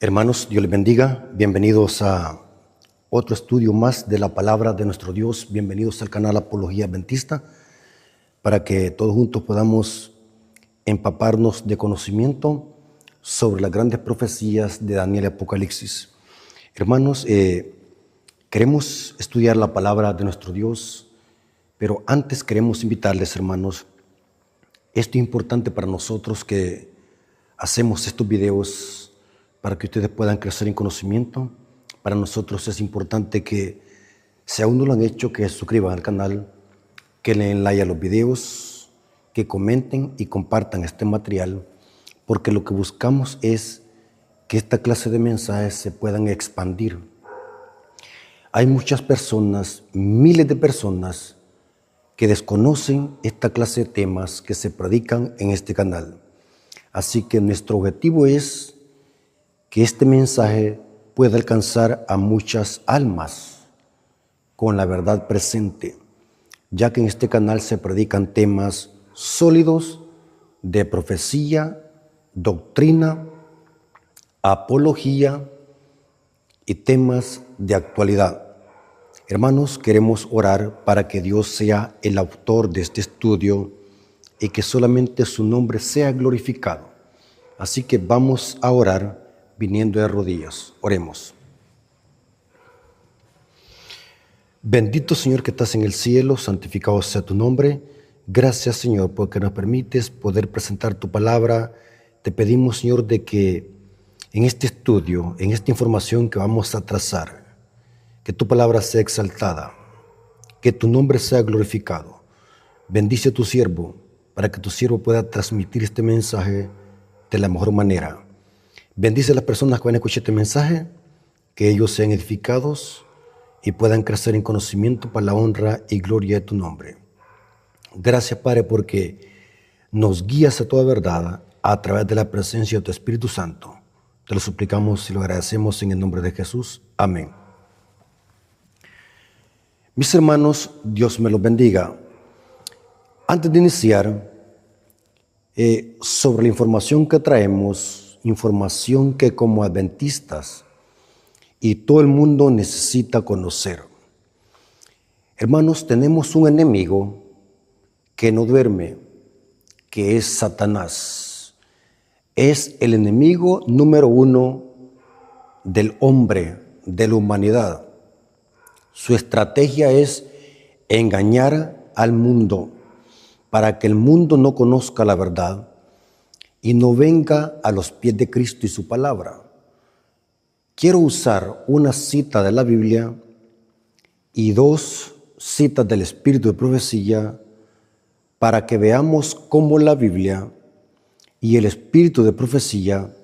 Hermanos, Dios les bendiga. Bienvenidos a otro estudio más de la palabra de nuestro Dios. Bienvenidos al canal Apología Adventista para que todos juntos podamos empaparnos de conocimiento sobre las grandes profecías de Daniel y Apocalipsis. Hermanos, queremos estudiar la palabra de nuestro Dios, pero antes queremos invitarles, hermanos, esto es importante para nosotros que hacemos estos videos para que ustedes puedan crecer en conocimiento. Para nosotros es importante que, si aún no lo han hecho, que se suscriban al canal, que le den like a los videos, que comenten y compartan este material, porque lo que buscamos es que esta clase de mensajes se puedan expandir. Hay muchas personas, miles de personas, que desconocen esta clase de temas que se predican en este canal. Así que nuestro objetivo es que este mensaje pueda alcanzar a muchas almas con la verdad presente, ya que en este canal se predican temas sólidos de profecía, doctrina, apología y temas de actualidad. Hermanos, queremos orar para que Dios sea el autor de este estudio y que solamente su nombre sea glorificado. Así que vamos a orar viniendo de rodillas. Oremos. Bendito Señor que estás en el cielo, santificado sea tu nombre. Gracias, Señor, porque nos permites poder presentar tu palabra. Te pedimos, Señor, de que en este estudio, en esta información que vamos a trazar, que tu palabra sea exaltada, que tu nombre sea glorificado. Bendice a tu siervo para que tu siervo pueda transmitir este mensaje de la mejor manera. Bendice a las personas que van a escuchar este mensaje, que ellos sean edificados y puedan crecer en conocimiento para la honra y gloria de tu nombre. Gracias, Padre, porque nos guías a toda verdad a través de la presencia de tu Espíritu Santo. Te lo suplicamos y lo agradecemos en el nombre de Jesús. Amén. Mis hermanos, Dios me los bendiga. Antes de iniciar, sobre la información que traemos, información que como adventistas y todo el mundo necesita conocer. Hermanos, tenemos un enemigo que no duerme, que es Satanás. Es el enemigo número uno del hombre, de la humanidad. Su estrategia es engañar al mundo para que el mundo no conozca la verdad y no venga a los pies de Cristo y su palabra. Quiero usar una cita de la Biblia y dos citas del Espíritu de Profecía para que veamos cómo la Biblia y el Espíritu de Profecía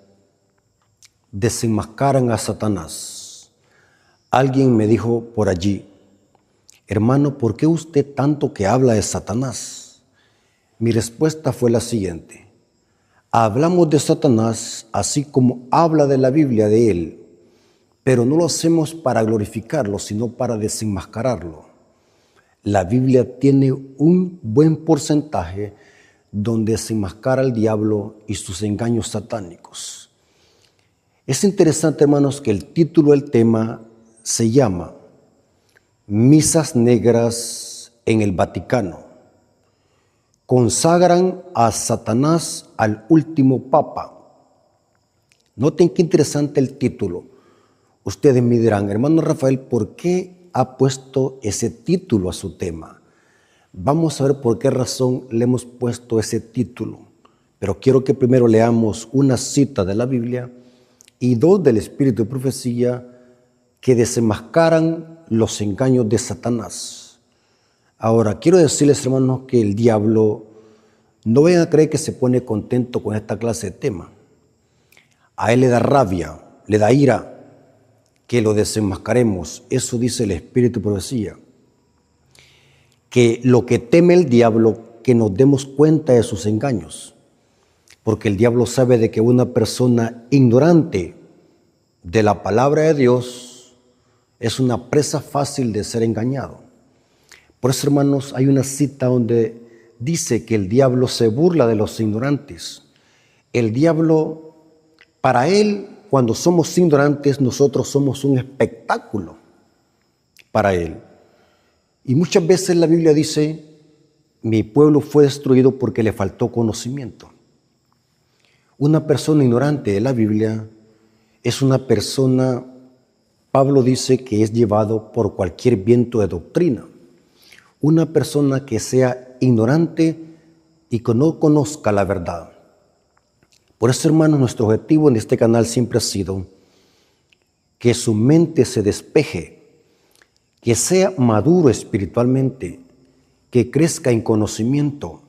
desenmascaran a Satanás. Alguien me dijo por allí: hermano, ¿por qué usted tanto que habla de Satanás? Mi respuesta fue la siguiente: hablamos de Satanás así como habla de la Biblia de él, pero no lo hacemos para glorificarlo, sino para desenmascararlo. La Biblia tiene un buen porcentaje donde desenmascara al diablo y sus engaños satánicos. Es interesante, hermanos, que el título del tema se llama Misas Negras en el Vaticano. Consagran a Satanás al último papa. Noten qué interesante el título. Ustedes me dirán: hermano Rafael, ¿por qué ha puesto ese título a su tema? Vamos a ver por qué razón le hemos puesto ese título. Pero quiero que primero leamos una cita de la Biblia y dos del Espíritu de Profecía que desenmascaran los engaños de Satanás. Ahora, quiero decirles, hermanos, que el diablo no vayan a creer que se pone contento con esta clase de tema. A él le da rabia, le da ira que lo desenmascaremos. Eso dice el Espíritu de Profecía. Que lo que teme el diablo, que nos demos cuenta de sus engaños. Porque el diablo sabe de que una persona ignorante de la palabra de Dios es una presa fácil de ser engañado. Por eso, hermanos, hay una cita donde dice que el diablo se burla de los ignorantes. El diablo, para él, cuando somos ignorantes, nosotros somos un espectáculo para Él. Y muchas veces la Biblia dice, mi pueblo fue destruido porque le faltó conocimiento. Una persona ignorante de la Biblia es una persona, Pablo dice, que es llevado por cualquier viento de doctrina. Una persona que sea ignorante y que no conozca la verdad. Por eso, hermanos, nuestro objetivo en este canal siempre ha sido que su mente se despeje, que sea maduro espiritualmente, que crezca en conocimiento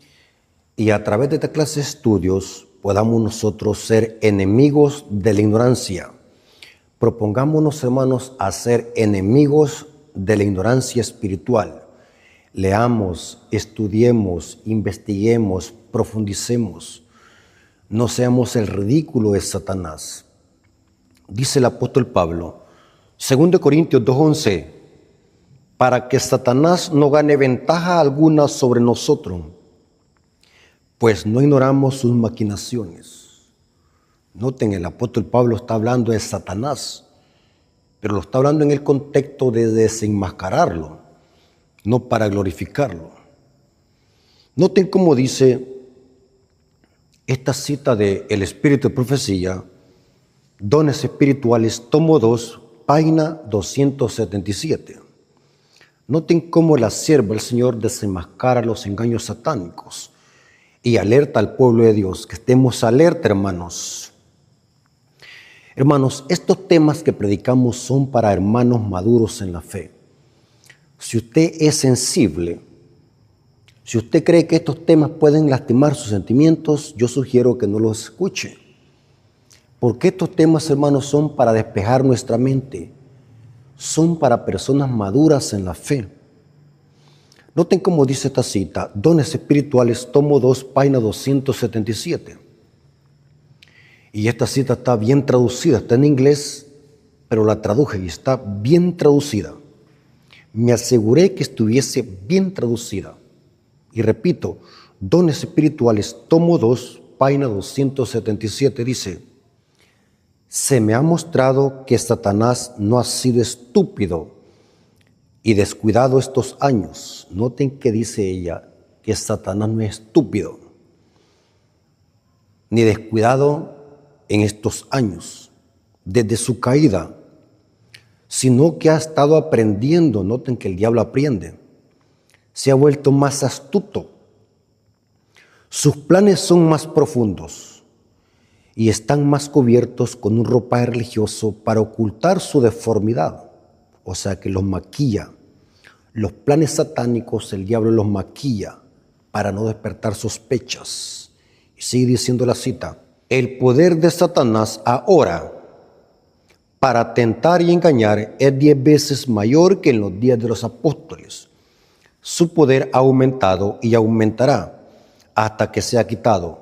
y a través de esta clase de estudios podamos nosotros ser enemigos de la ignorancia. Propongámonos, hermanos, a ser enemigos de la ignorancia espiritual. Leamos, estudiemos, investiguemos, profundicemos. No seamos el ridículo de Satanás. Dice el apóstol Pablo, 2 Corintios 2:11, para que Satanás no gane ventaja alguna sobre nosotros, pues no ignoramos sus maquinaciones. Noten, el apóstol Pablo está hablando de Satanás, pero lo está hablando en el contexto de desenmascararlo, no para glorificarlo. Noten cómo dice esta cita de El Espíritu de Profecía, Dones Espirituales, tomo 2, página 277. Noten cómo la sierva del Señor desenmascara los engaños satánicos y alerta al pueblo de Dios, que estemos alerta, hermanos. Hermanos, estos temas que predicamos son para hermanos maduros en la fe. Si usted es sensible, si usted cree que estos temas pueden lastimar sus sentimientos, yo sugiero que no los escuche. Porque estos temas, hermanos, son para despejar nuestra mente. Son para personas maduras en la fe. Noten cómo dice esta cita, Dones Espirituales, tomo 2, página 277. Y esta cita está bien traducida, está en inglés, pero la traduje y está bien traducida. Me aseguré que estuviese bien traducida. Y repito, Dones Espirituales, tomo 2, página 277, dice, se me ha mostrado que Satanás no ha sido estúpido y descuidado estos años. Noten que dice ella que Satanás no es estúpido ni descuidado en estos años, desde su caída, sino que ha estado aprendiendo. Noten que el diablo aprende, se ha vuelto más astuto. Sus planes son más profundos y están más cubiertos con un ropaje religioso para ocultar su deformidad, o sea que los maquilla. Los planes satánicos el diablo los maquilla para no despertar sospechas. Y sigue diciendo la cita, el poder de Satanás ahora para tentar y engañar es 10 veces mayor que en los días de los apóstoles. Su poder ha aumentado y aumentará hasta que sea quitado.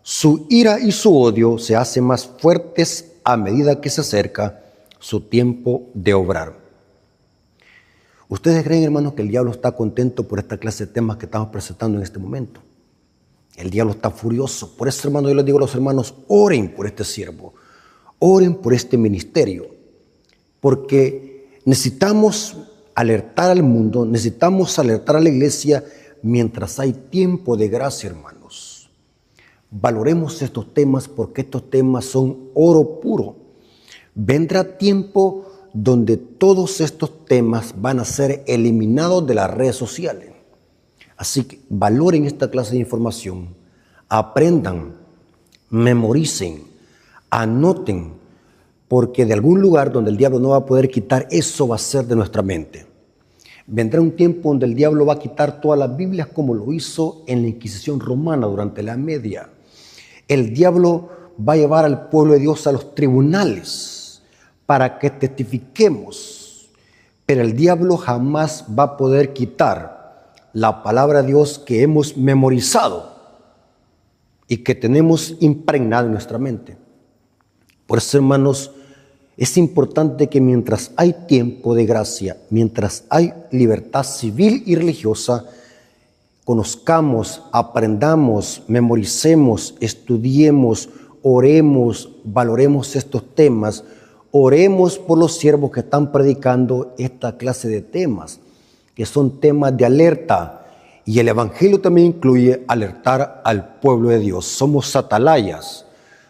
Su ira y su odio se hacen más fuertes a medida que se acerca su tiempo de obrar. ¿Ustedes creen, hermanos, que el diablo está contento por esta clase de temas que estamos presentando en este momento? El diablo está furioso. Por eso, hermanos, yo les digo a los hermanos, oren por este siervo, oren por este ministerio, porque necesitamos alertar al mundo, necesitamos alertar a la iglesia mientras hay tiempo de gracia, hermanos. Valoremos estos temas porque estos temas son oro puro. Vendrá tiempo donde todos estos temas van a ser eliminados de las redes sociales. Así que valoren esta clase de información, aprendan, memoricen, anoten, porque de algún lugar donde el diablo no va a poder quitar, eso va a ser de nuestra mente. Vendrá un tiempo donde el diablo va a quitar todas las Biblias como lo hizo en la Inquisición romana durante la Edad Media. El diablo va a llevar al pueblo de Dios a los tribunales para que testifiquemos, pero el diablo jamás va a poder quitar la palabra de Dios que hemos memorizado y que tenemos impregnada en nuestra mente. Por eso, hermanos, es importante que mientras hay tiempo de gracia, mientras hay libertad civil y religiosa, conozcamos, aprendamos, memoricemos, estudiemos, oremos, valoremos estos temas, oremos por los siervos que están predicando esta clase de temas, que son temas de alerta. Y el Evangelio también incluye alertar al pueblo de Dios. Somos atalayas.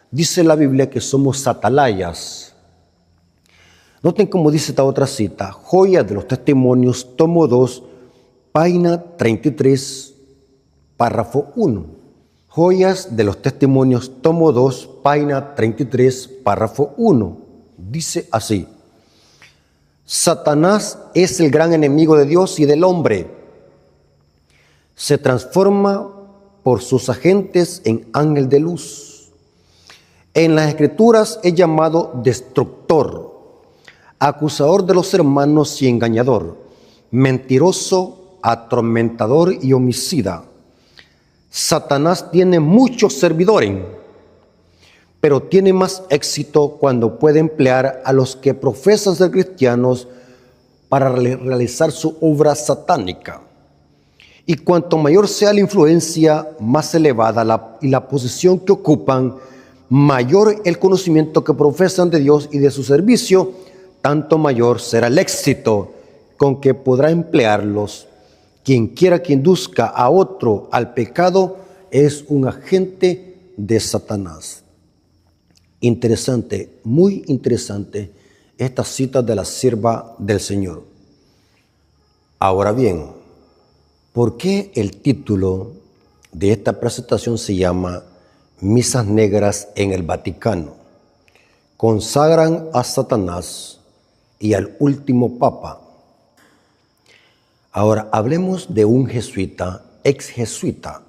Dice la Biblia que somos atalayas. Noten cómo dice esta otra cita, Joyas de los Testimonios, tomo 2, página 33, párrafo 1. Joyas de los Testimonios, tomo 2, página 33, párrafo 1. Dice así: Satanás es el gran enemigo de Dios y del hombre. Se transforma por sus agentes en ángel de luz. En las Escrituras es llamado destructor, acusador de los hermanos y engañador, mentiroso, atormentador y homicida. Satanás tiene muchos servidores, pero tiene más éxito cuando puede emplear a los que profesan ser cristianos para realizar su obra satánica. Y cuanto mayor sea la influencia, más elevada y la posición que ocupan, mayor el conocimiento que profesan de Dios y de su servicio, tanto mayor será el éxito con que podrá emplearlos. Quien quiera que induzca a otro al pecado es un agente de Satanás. Interesante, muy interesante esta cita de la sierva del Señor. Ahora bien, ¿por qué el título de esta presentación se llama Misas Negras en el Vaticano? Consagran a Satanás y al último Papa. Ahora hablemos de un jesuita, ex jesuita,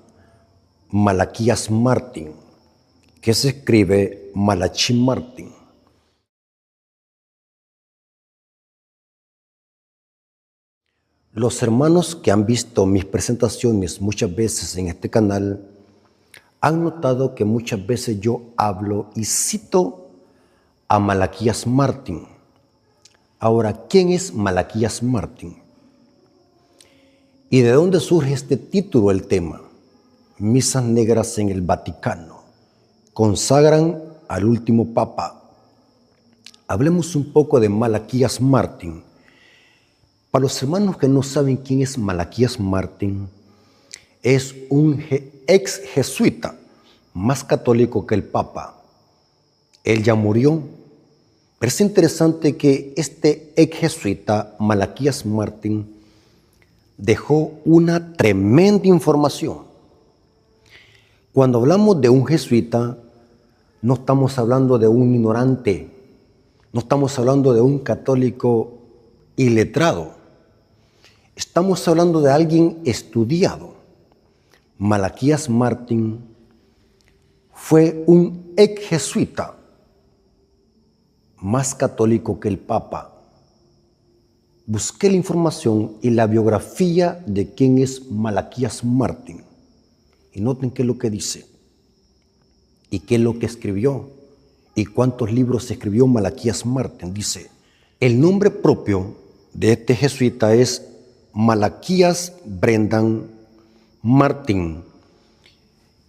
Malaquías Martín, que se escribe Malachi Martín. Los hermanos que han visto mis presentaciones muchas veces en este canal han notado que muchas veces yo hablo y cito a Malaquías Martín. Ahora, ¿quién es Malaquías Martín? ¿Y de dónde surge este título, el tema? Misas Negras en el Vaticano. Consagran al último Papa. Hablemos un poco de Malaquías Martín. Para los hermanos que no saben quién es Malaquías Martín, es un ex jesuita, más católico que el Papa. Él ya murió, pero es interesante que este ex jesuita, Malaquías Martín, dejó una tremenda información. Cuando hablamos de un jesuita, no estamos hablando de un ignorante, no estamos hablando de un católico iletrado, estamos hablando de alguien estudiado. Malaquías Martín fue un ex jesuita, más católico que el Papa. Busqué la información y la biografía de quién es Malaquías Martín. Y noten qué es lo que dice, y qué es lo que escribió, y cuántos libros escribió Malaquías Martín. Dice, el nombre propio de este jesuita es Malaquías Brendan Martín.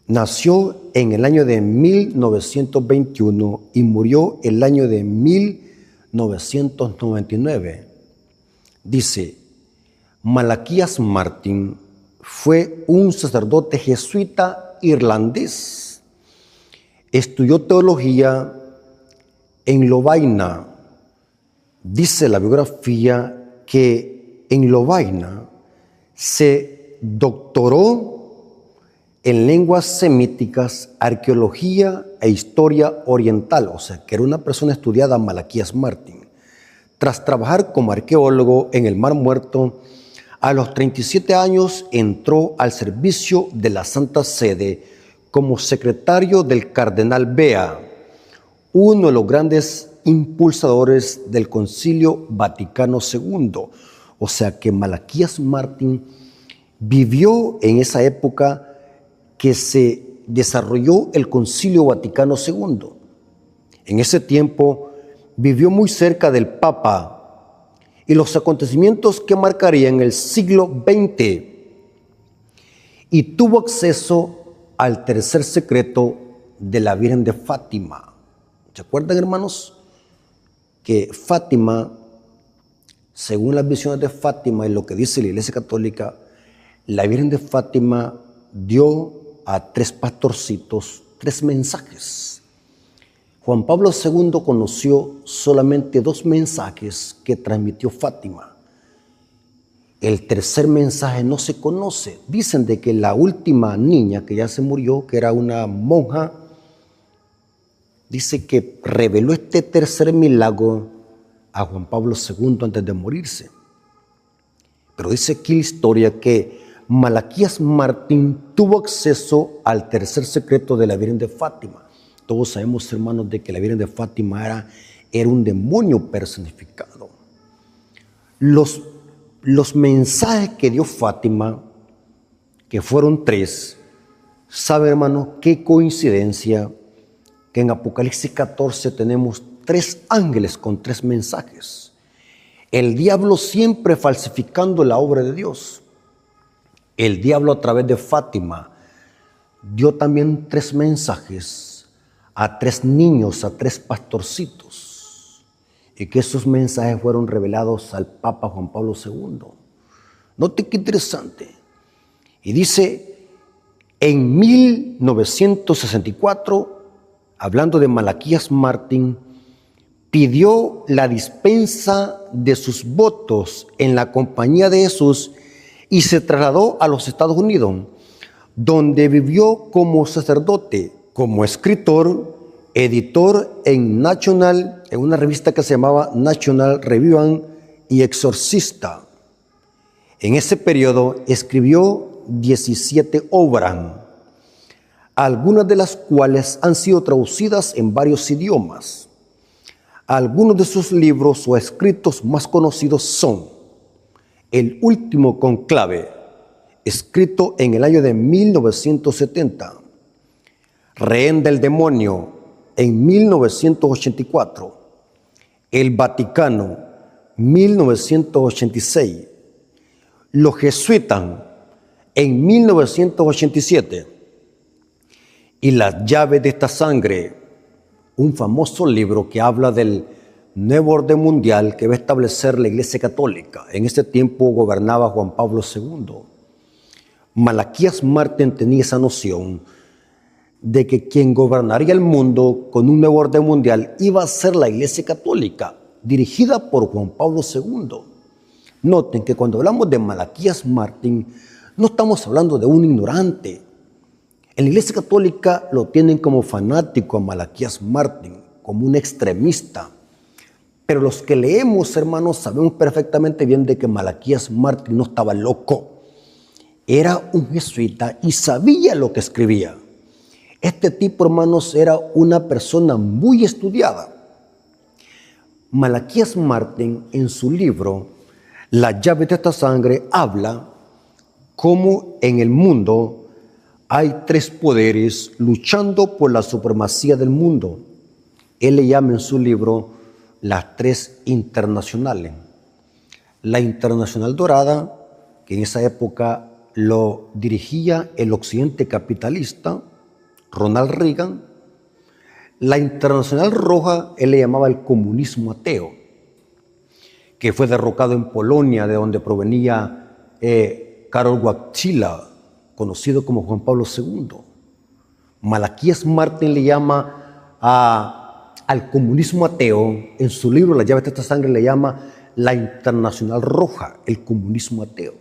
Nació en el año de 1921 y murió el año de 1999. Dice, Malaquías Martín fue un sacerdote jesuita irlandés. Estudió teología en Lovaina. Dice la biografía que en Lovaina se doctoró en lenguas semíticas, arqueología e historia oriental, o sea, que era una persona estudiada, Malaquías Martín. Tras trabajar como arqueólogo en el Mar Muerto, a los 37 años entró al servicio de la Santa Sede como secretario del cardenal Bea, uno de los grandes impulsadores del Concilio Vaticano II. O sea que Malaquías Martín vivió en esa época que se desarrolló el Concilio Vaticano II. En ese tiempo vivió muy cerca del Papa y los acontecimientos que marcarían el siglo XX, y tuvo acceso al tercer secreto de la Virgen de Fátima. ¿Se acuerdan, hermanos? Que Fátima, según las visiones de Fátima y lo que dice la Iglesia Católica, la Virgen de Fátima dio a 3 pastorcitos 3 mensajes. Juan Pablo II conoció solamente 2 mensajes que transmitió Fátima. El tercer mensaje no se conoce. Dicen de que la última niña que ya se murió, que era una monja, dice que reveló este tercer milagro a Juan Pablo II antes de morirse. Pero dice aquí la historia que Malaquías Martín tuvo acceso al tercer secreto de la Virgen de Fátima. Todos sabemos, hermanos, de que la Virgen de Fátima era un demonio personificado. Los mensajes que dio Fátima, que fueron 3, sabe, hermano, qué coincidencia que en Apocalipsis 14 tenemos 3 ángeles con 3 mensajes. El diablo siempre falsificando la obra de Dios. El diablo a través de Fátima dio también 3 mensajes a 3 niños, a 3 pastorcitos, y que esos mensajes fueron revelados al Papa Juan Pablo II. Note qué interesante. Y dice, en 1964, hablando de Malaquías Martín, pidió la dispensa de sus votos en la compañía de Jesús y se trasladó a los Estados Unidos, donde vivió como sacerdote, como escritor, editor en una revista que se llamaba National Review y exorcista. En ese periodo escribió 17 obras, algunas de las cuales han sido traducidas en varios idiomas. Algunos de sus libros o escritos más conocidos son El último conclave, escrito en el año de 1970, Rehén del demonio, en 1984, El Vaticano, 1986, Los jesuitas, en 1987, y Las llaves de esta sangre, un famoso libro que habla del nuevo orden mundial que va a establecer la Iglesia Católica. En ese tiempo gobernaba Juan Pablo II. Malaquías Martín tenía esa noción de que quien gobernaría el mundo con un nuevo orden mundial iba a ser la Iglesia Católica, dirigida por Juan Pablo II. Noten que cuando hablamos de Malaquías Martín, no estamos hablando de un ignorante. En la Iglesia Católica lo tienen como fanático a Malaquías Martín, como un extremista. Pero los que leemos, hermanos, sabemos perfectamente bien de que Malaquías Martín no estaba loco. Era un jesuita y sabía lo que escribía. Este tipo, hermanos, era una persona muy estudiada. Malaquías Martín, en su libro Las llaves de esta sangre, habla cómo en el mundo hay 3 poderes luchando por la supremacía del mundo. Él le llama en su libro las 3 internacionales. La Internacional Dorada, que en esa época lo dirigía el occidente capitalista, Ronald Reagan. La Internacional Roja, él le llamaba el comunismo ateo, que fue derrocado en Polonia, de donde provenía Karol Wojtyła, conocido como Juan Pablo II. Malaquías Martín le llama al comunismo ateo, en su libro Las llaves de esta sangre le llama la Internacional Roja, el comunismo ateo.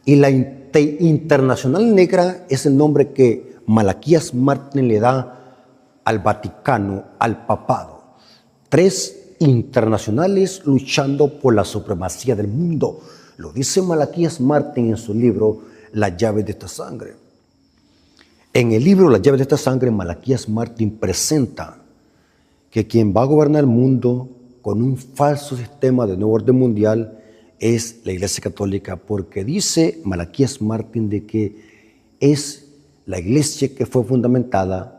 Y la Internacional Negra es el nombre que Malaquías Martín le da al Vaticano, al papado. 3 internacionales luchando por la supremacía del mundo. Lo dice Malaquías Martín en su libro Las llaves de esta sangre. En el libro Las llaves de esta sangre, Malaquías Martín presenta que quien va a gobernar el mundo con un falso sistema de nuevo orden mundial es la Iglesia Católica, porque dice Malaquías Martín de que es la iglesia que fue fundamentada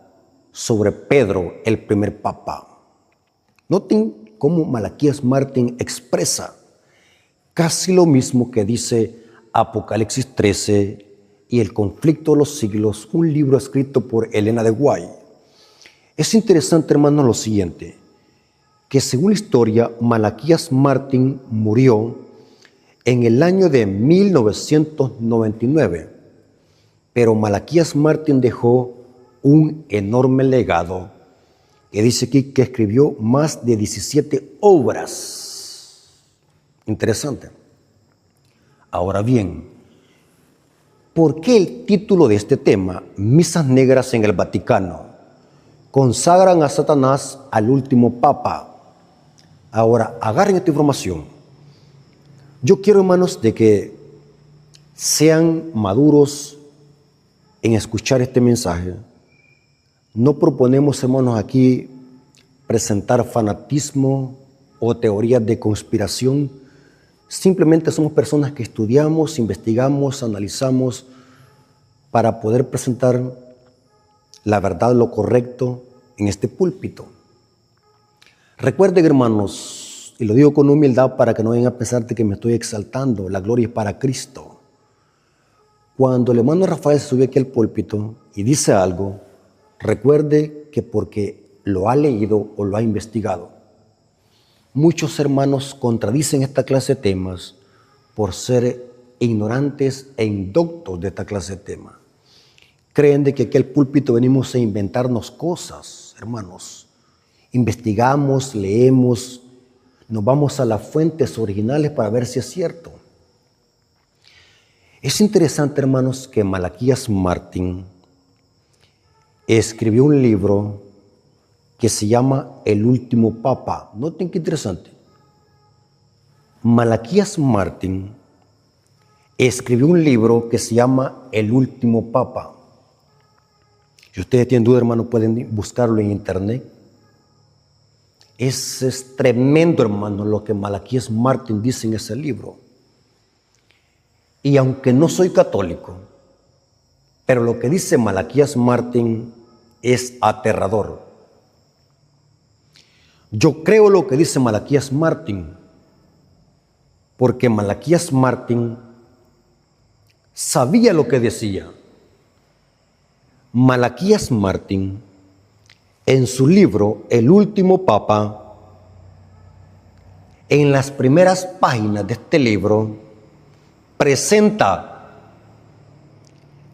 sobre Pedro, el primer papa. Noten cómo Malaquías Martín expresa casi lo mismo que dice Apocalipsis 13 y el conflicto de los siglos, un libro escrito por Elena de White. Es interesante, hermanos, lo siguiente, que según la historia, Malaquías Martín murió en el año de 1999, pero Malaquías Martín dejó un enorme legado, que dice aquí que escribió más de 17 obras. Interesante. Ahora bien, ¿por qué el título de este tema, Misas Negras en el Vaticano, consagran a Satanás al último papa? Ahora, agarren esta información. Yo quiero, hermanos, de que sean maduros en escuchar este mensaje. No proponemos, hermanos, aquí presentar fanatismo o teorías de conspiración. Simplemente somos personas que estudiamos, investigamos, analizamos para poder presentar la verdad, lo correcto en este púlpito. Recuerden, hermanos, y lo digo con humildad para que no vayan a pensar de que me estoy exaltando, la gloria es para Cristo. Cuando el hermano Rafael se sube aquí al púlpito y dice algo, recuerde que porque lo ha leído o lo ha investigado. Muchos hermanos contradicen esta clase de temas por ser ignorantes e indoctos de esta clase de temas. Creen de que aquí al púlpito venimos a inventarnos cosas, hermanos. Investigamos, leemos, nos vamos a las fuentes originales para ver si es cierto. Es interesante, hermanos, que Malaquías Martín escribió un libro que se llama El último papa. Noten qué interesante. Malaquías Martín escribió un libro que se llama El último papa. Si ustedes tienen duda, hermanos, pueden buscarlo en internet. Es tremendo, hermano, lo que Malaquías Martín dice en ese libro. Y aunque no soy católico, pero lo que dice Malaquías Martín es aterrador. Yo creo lo que dice Malaquías Martín, porque Malaquías Martín sabía lo que decía. Malaquías Martín, en su libro El último papa, en las primeras páginas de este libro,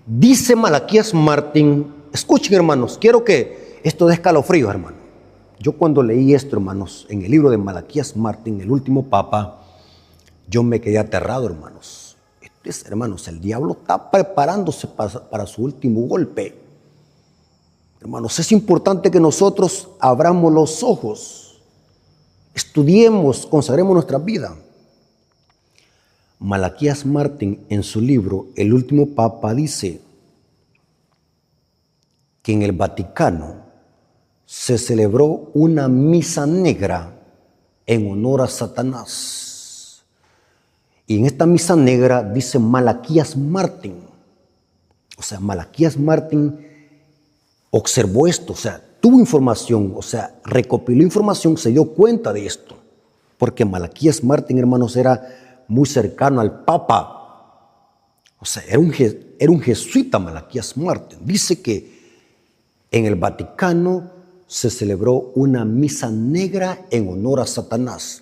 dice Malaquías Martín, escuchen, hermanos, quiero que esto dé escalofríos, hermanos. Yo cuando leí esto, hermanos, en el libro de Malaquías Martín, El último papa, yo me quedé aterrado, hermanos. Hermanos, el diablo está preparándose para su último golpe. Hermanos, es importante que nosotros abramos los ojos, estudiemos, consagremos nuestra vida. Malaquías Martín, en su libro El último papa, dice que en el Vaticano se celebró una misa negra en honor a Satanás. Y en esta misa negra dice Malaquías Martín. O sea, Malaquías Martín observó esto, o sea, tuvo información, o sea, recopiló información, se dio cuenta de esto. Porque Malaquías Martín, hermanos, era muy cercano al Papa. O sea, era un jesuita Malaquías Martín. Dice que en el Vaticano se celebró una misa negra en honor a Satanás.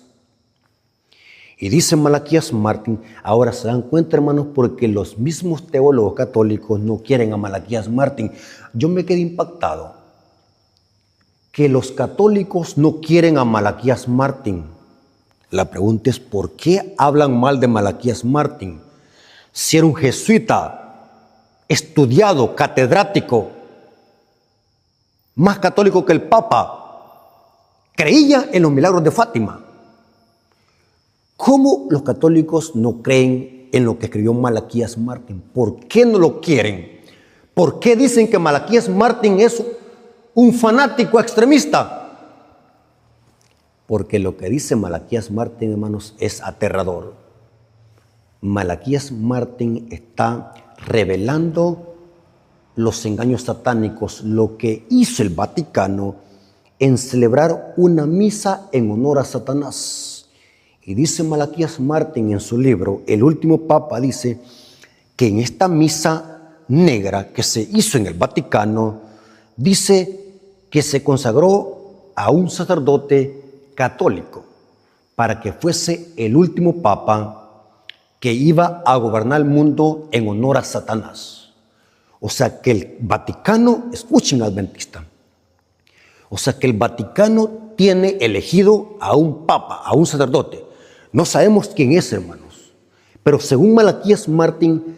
Y dice Malaquías Martín, ahora se dan cuenta, hermanos, porque los mismos teólogos católicos no quieren a Malaquías Martín. Yo me quedé impactado que los católicos no quieren a Malaquías Martín. La pregunta es, ¿por qué hablan mal de Malaquías Martín? Si era un jesuita, estudiado, catedrático, más católico que el Papa, creía en los milagros de Fátima. ¿Cómo los católicos no creen en lo que escribió Malaquías Martín? ¿Por qué no lo quieren? ¿Por qué dicen que Malaquías Martín es un fanático extremista? Porque lo que dice Malaquías Martín, hermanos, es aterrador. Malaquías Martín está revelando los engaños satánicos, lo que hizo el Vaticano en celebrar una misa en honor a Satanás. Y dice Malaquías Martín en su libro, El último papa, dice que en esta misa negra que se hizo en el Vaticano dice que se consagró a un sacerdote católico para que fuese el último papa que iba a gobernar el mundo en honor a Satanás. O sea que el Vaticano, escuchen adventista, o sea que el Vaticano tiene elegido a un papa, a un sacerdote. No sabemos quién es, hermanos, pero según Malaquías Martín,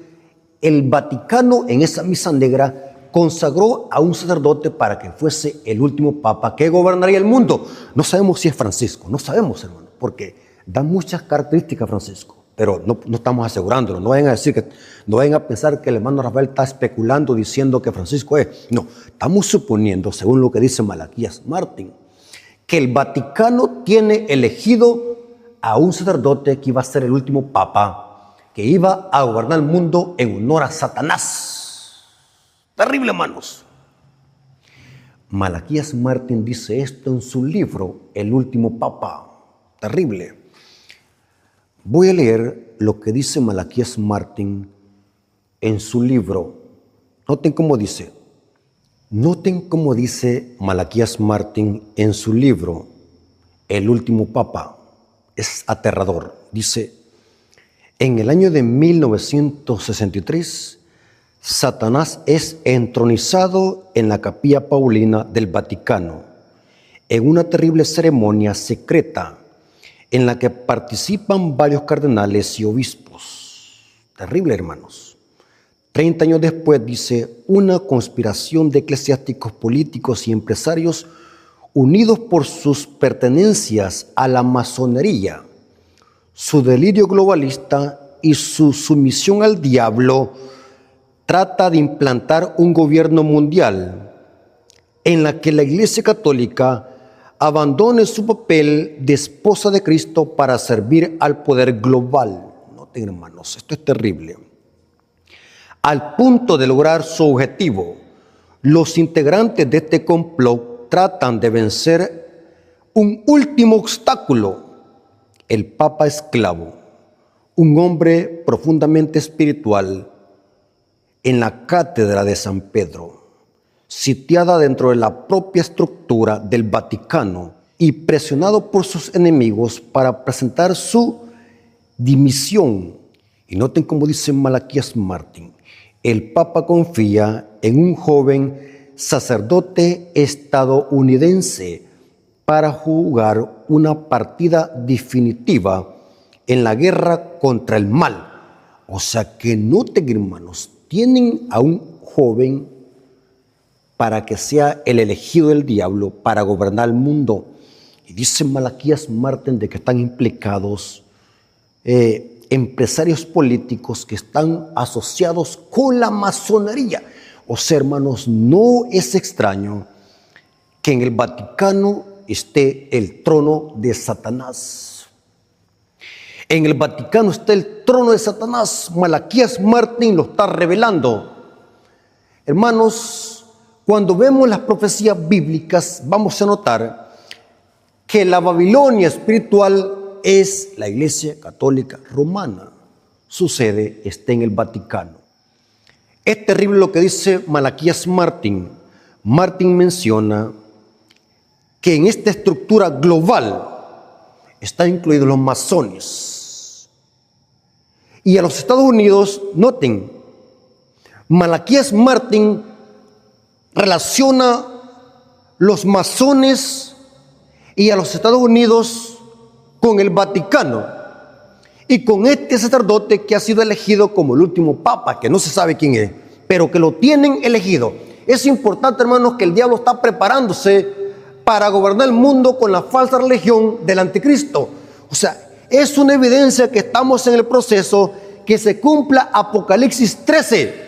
el Vaticano en esa misa negra consagró a un sacerdote para que fuese el último papa que gobernaría el mundo. No sabemos si es Francisco, no sabemos, hermano, porque da muchas características Francisco, pero no estamos asegurándolo. No vayan a decir no vayan a pensar que el hermano Rafael está especulando diciendo que Francisco es. No, estamos suponiendo, según lo que dice Malaquías Martín, que el Vaticano tiene elegido a un sacerdote que iba a ser el último papa, que iba a gobernar el mundo en honor a Satanás. Terrible, hermanos. Malaquías Martín dice esto en su libro, El último papa. Terrible. Voy a leer lo que dice Malaquías Martín en su libro. Noten cómo dice. Noten cómo dice Malaquías Martín en su libro, El último papa. Es aterrador. Dice, en el año de 1963, Satanás es entronizado en la Capilla Paulina del Vaticano, en una terrible ceremonia secreta en la que participan varios cardenales y obispos. Terrible, hermanos. 30 años después, dice, una conspiración de eclesiásticos, políticos y empresarios unidos por sus pertenencias a la masonería, su delirio globalista y su sumisión al diablo, trata de implantar un gobierno mundial en la que la Iglesia Católica abandone su papel de esposa de Cristo para servir al poder global. Noten, hermanos, esto es terrible. Al punto de lograr su objetivo, los integrantes de este complot tratan de vencer un último obstáculo: el Papa esclavo, un hombre profundamente espiritual, en la cátedra de San Pedro, sitiada dentro de la propia estructura del Vaticano y presionado por sus enemigos para presentar su dimisión. Y noten cómo dice Malaquías Martín: el Papa confía en un joven sacerdote estadounidense para jugar una partida definitiva en la guerra contra el mal. O sea que noten, hermanos, tienen a un joven para que sea el elegido del diablo para gobernar el mundo. Y dice Malaquías Martín de que están implicados empresarios políticos que están asociados con la masonería. O sea, hermanos, no es extraño que en el Vaticano esté el trono de Satanás. En el Vaticano está el trono de Satanás. Malaquías Martín lo está revelando. Hermanos, cuando vemos las profecías bíblicas, vamos a notar que la Babilonia espiritual es la Iglesia Católica Romana. Su sede está en el Vaticano. Es terrible lo que dice Malaquías Martín. Martín menciona que en esta estructura global están incluidos los masones. Y a los Estados Unidos, noten, Malaquías Martín relaciona los masones y a los Estados Unidos con el Vaticano y con este sacerdote que ha sido elegido como el último papa, que no se sabe quién es, pero que lo tienen elegido. Es importante, hermanos, que el diablo está preparándose para gobernar el mundo con la falsa religión del anticristo. O sea, es una evidencia que estamos en el proceso que se cumpla Apocalipsis 13.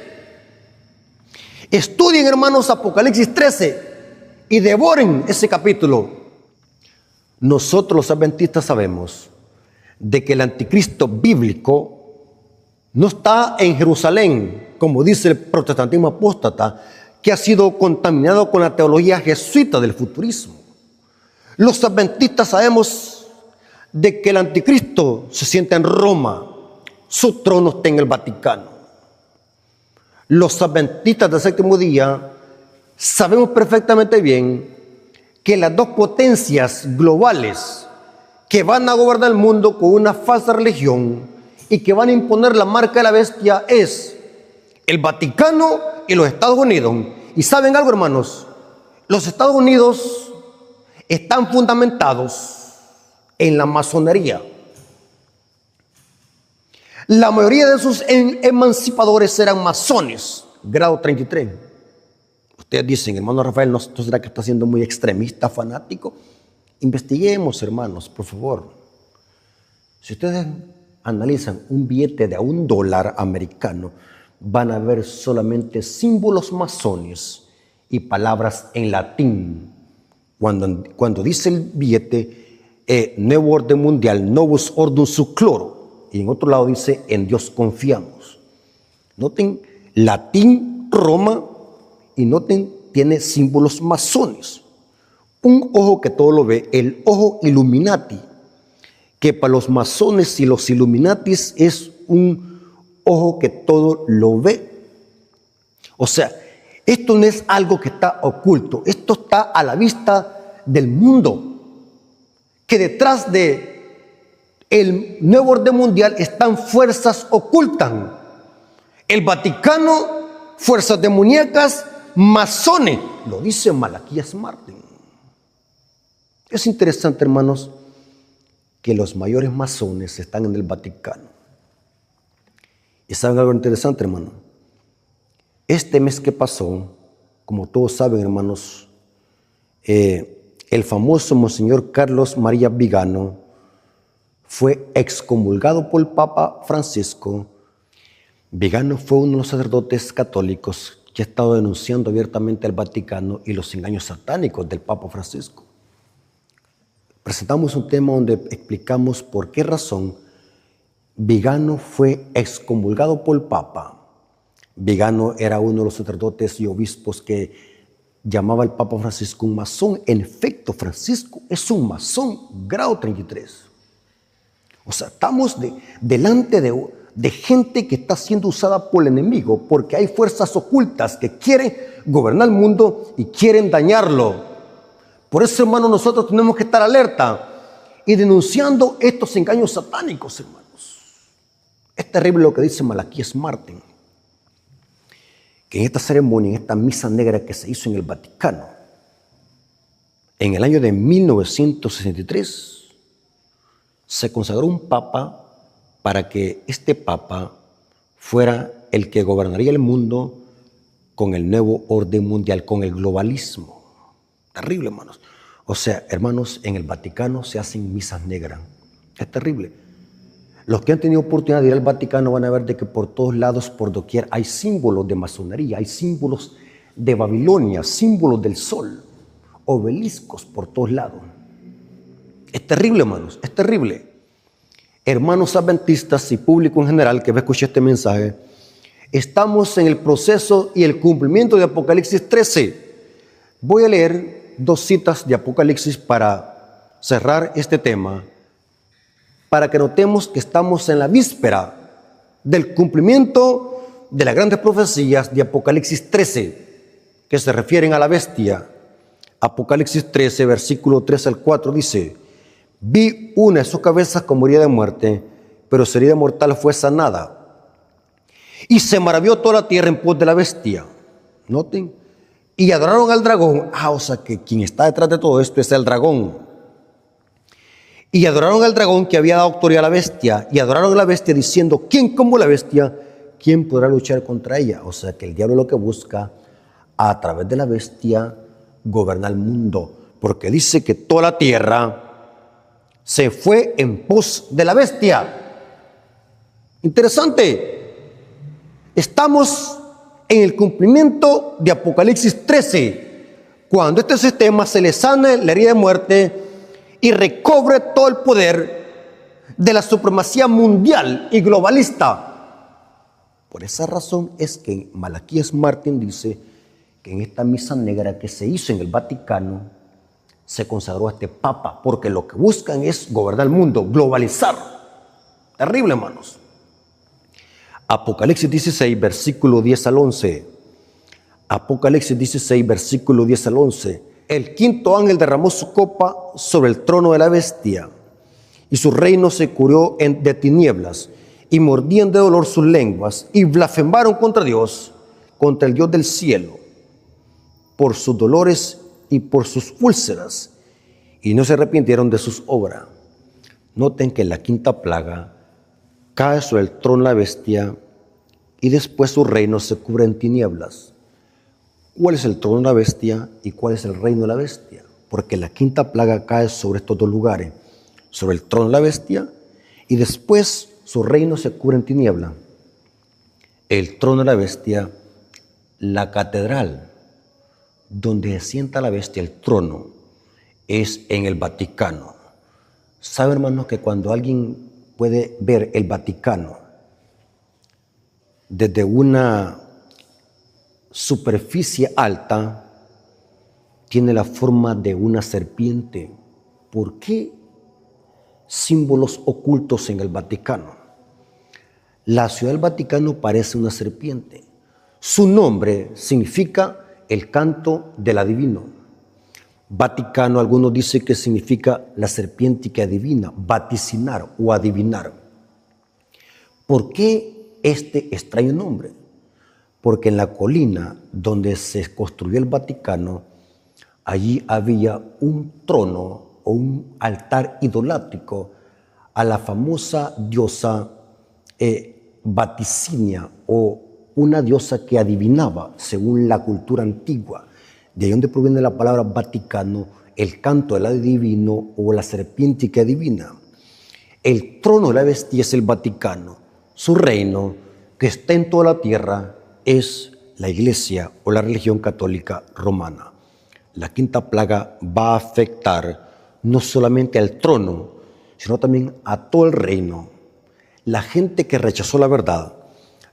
Estudien, hermanos, Apocalipsis 13 y devoren ese capítulo. Nosotros los adventistas sabemos de que el anticristo bíblico no está en Jerusalén, como dice el protestantismo apóstata, que ha sido contaminado con la teología jesuita del futurismo. Los adventistas sabemos de que el anticristo se sienta en Roma, su trono está en el Vaticano. Los adventistas del séptimo día sabemos perfectamente bien que las dos potencias globales que van a gobernar el mundo con una falsa religión y que van a imponer la marca de la bestia es el Vaticano y los Estados Unidos. Y ¿saben algo, hermanos? Los Estados Unidos están fundamentados en la masonería. La mayoría de sus emancipadores eran masones, grado 33. Ustedes dicen, hermano Rafael, ¿no será que está siendo muy extremista, fanático? Investiguemos, hermanos, por favor. Si ustedes analizan un billete de $1 americano, van a ver solamente símbolos masones y palabras en latín. Cuando dice el billete, Nuevo Orden Mundial, Novus Ordum Sucloro, y en otro lado dice, en Dios confiamos. Noten, latín, Roma, y noten, tiene símbolos masones. Un ojo que todo lo ve, el ojo Illuminati, que para los masones y los Illuminatis es un ojo que todo lo ve. O sea, esto no es algo que está oculto, esto está a la vista del mundo, que detrás de el nuevo orden mundial están fuerzas ocultas. El Vaticano, fuerzas demoníacas, masones, lo dice Malaquías Martín. Es interesante, hermanos, que los mayores masones están en el Vaticano. ¿Y saben algo interesante, hermano? Este mes que pasó, como todos saben, hermanos, el famoso Monseñor Carlos María Vigano fue excomulgado por el Papa Francisco. Vigano fue uno de los sacerdotes católicos que ha estado denunciando abiertamente al Vaticano y los engaños satánicos del Papa Francisco. Presentamos un tema donde explicamos por qué razón Vigano fue excomulgado por el Papa. Vigano era uno de los sacerdotes y obispos que llamaba al Papa Francisco un masón. En efecto, Francisco es un masón, grado 33. O sea, estamos delante de gente que está siendo usada por el enemigo, porque hay fuerzas ocultas que quieren gobernar el mundo y quieren dañarlo. Por eso, hermanos, nosotros tenemos que estar alerta y denunciando estos engaños satánicos, hermanos. Es terrible lo que dice Malaquías Martín, que en esta ceremonia, en esta misa negra que se hizo en el Vaticano, en el año de 1963, se consagró un papa para que este papa fuera el que gobernaría el mundo con el nuevo orden mundial, con el globalismo. Terrible, hermanos. O sea, hermanos, en el Vaticano se hacen misas negras. Es terrible. Los que han tenido oportunidad de ir al Vaticano van a ver de que por todos lados, por doquier, hay símbolos de masonería, hay símbolos de Babilonia, símbolos del sol, obeliscos por todos lados. Es terrible, hermanos, es terrible. Hermanos adventistas y público en general que va a escuchar este mensaje, estamos en el proceso y el cumplimiento de Apocalipsis 13. Voy a leer 2 citas de Apocalipsis para cerrar este tema, para que notemos que estamos en la víspera del cumplimiento de las grandes profecías de Apocalipsis 13, que se refieren a la bestia. Apocalipsis 13, versículo 3 al 4 dice: vi una de sus cabezas como herida de muerte, pero su herida mortal fue sanada. Y se maravilló toda la tierra en pos de la bestia. Noten. Y adoraron al dragón. O sea que quien está detrás de todo esto es el dragón. Y adoraron al dragón que había dado autoridad a la bestia. Y adoraron a la bestia diciendo: ¿quién como la bestia? ¿Quién podrá luchar contra ella? O sea que el diablo lo que busca a través de la bestia gobernar el mundo. Porque dice que toda la tierra se fue en pos de la bestia. Interesante. Estamos en el cumplimiento de Apocalipsis 13, cuando este sistema se le sane la herida de muerte y recobre todo el poder de la supremacía mundial y globalista. Por esa razón es que Malaquías Martín dice que en esta misa negra que se hizo en el Vaticano se consagró a este papa, porque lo que buscan es gobernar el mundo, globalizar. Terrible, hermanos. Apocalipsis 16, versículo 10 al 11. Apocalipsis 16, versículo 10 al 11. El quinto ángel derramó su copa sobre el trono de la bestia, y su reino se cubrió de tinieblas, y mordían de dolor sus lenguas, y blasfemaron contra Dios, contra el Dios del cielo, por sus dolores y por sus úlceras, y no se arrepintieron de sus obras. Noten que la quinta plaga cae sobre el trono de la bestia, y después su reino se cubre en tinieblas. ¿Cuál es el trono de la bestia y cuál es el reino de la bestia? Porque la quinta plaga cae sobre estos dos lugares, sobre el trono de la bestia, y después su reino se cubre en tiniebla. El trono de la bestia, la catedral donde se sienta la bestia, el trono, es en el Vaticano. ¿Saben, hermanos, que cuando alguien puede ver el Vaticano desde una superficie alta, tiene la forma de una serpiente? ¿Por qué símbolos ocultos en el Vaticano? La ciudad del Vaticano parece una serpiente. Su nombre significa el canto del adivino. Vaticano, algunos dicen que significa la serpiente que adivina, vaticinar o adivinar. ¿Por qué este extraño nombre? Porque en la colina donde se construyó el Vaticano, allí había un trono o un altar idolátrico a la famosa diosa Vaticinia, o una diosa que adivinaba según la cultura antigua. De ahí donde proviene la palabra Vaticano, el canto del adivino o la serpiente que adivina. El trono de la bestia es el Vaticano. Su reino, que está en toda la tierra, es la Iglesia o la religión católica romana. La quinta plaga va a afectar no solamente al trono, sino también a todo el reino. La gente que rechazó la verdad,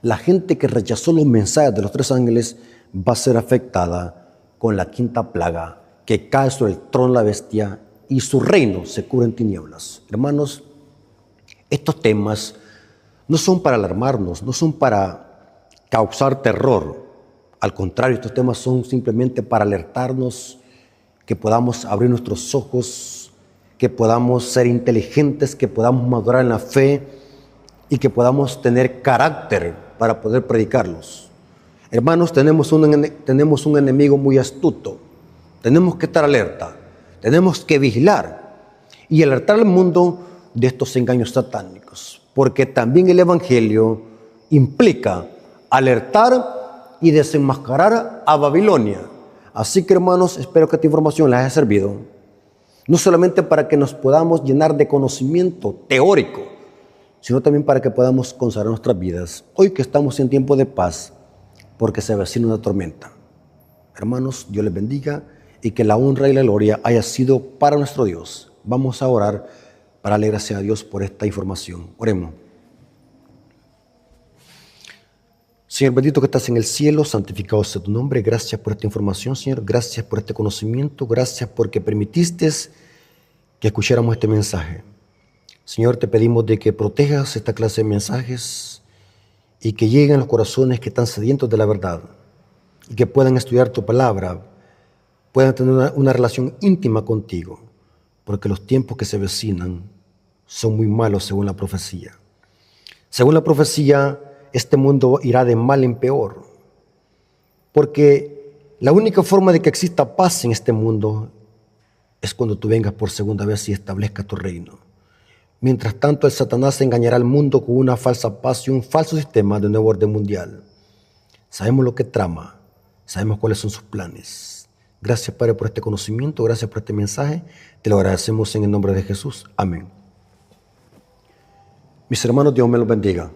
la gente que rechazó los mensajes de los tres ángeles, va a ser afectada con la quinta plaga que cae sobre el trono de la bestia y su reino se cubre en tinieblas. Hermanos, estos temas no son para alarmarnos, no son para causar terror. Al contrario, estos temas son simplemente para alertarnos, que podamos abrir nuestros ojos, que podamos ser inteligentes, que podamos madurar en la fe y que podamos tener carácter para poder predicarlos. Hermanos, tenemos un enemigo muy astuto. Tenemos que estar alerta, tenemos que vigilar y alertar al mundo de estos engaños satánicos, porque también el Evangelio implica alertar y desenmascarar a Babilonia. Así que, hermanos, espero que esta información les haya servido, no solamente para que nos podamos llenar de conocimiento teórico, sino también para que podamos consagrar nuestras vidas, hoy que estamos en tiempo de paz, porque se avecina una tormenta. Hermanos, Dios les bendiga y que la honra y la gloria haya sido para nuestro Dios. Vamos a orar para darle gracias a Dios por esta información. Oremos. Señor bendito que estás en el cielo, santificado sea tu nombre. Gracias por esta información, Señor. Gracias por este conocimiento. Gracias porque permitiste que escucháramos este mensaje. Señor, te pedimos de que protejas esta clase de mensajes y que lleguen a los corazones que están sedientos de la verdad y que puedan estudiar tu palabra, puedan tener una relación íntima contigo, porque los tiempos que se avecinan son muy malos según la profecía. Según la profecía, este mundo irá de mal en peor, porque la única forma de que exista paz en este mundo es cuando tú vengas por segunda vez y establezcas tu reino. Mientras tanto, el Satanás engañará al mundo con una falsa paz y un falso sistema de nuevo orden mundial. Sabemos lo que trama, sabemos cuáles son sus planes. Gracias, Padre, por este conocimiento, gracias por este mensaje. Te lo agradecemos en el nombre de Jesús. Amén. Mis hermanos, Dios me los bendiga.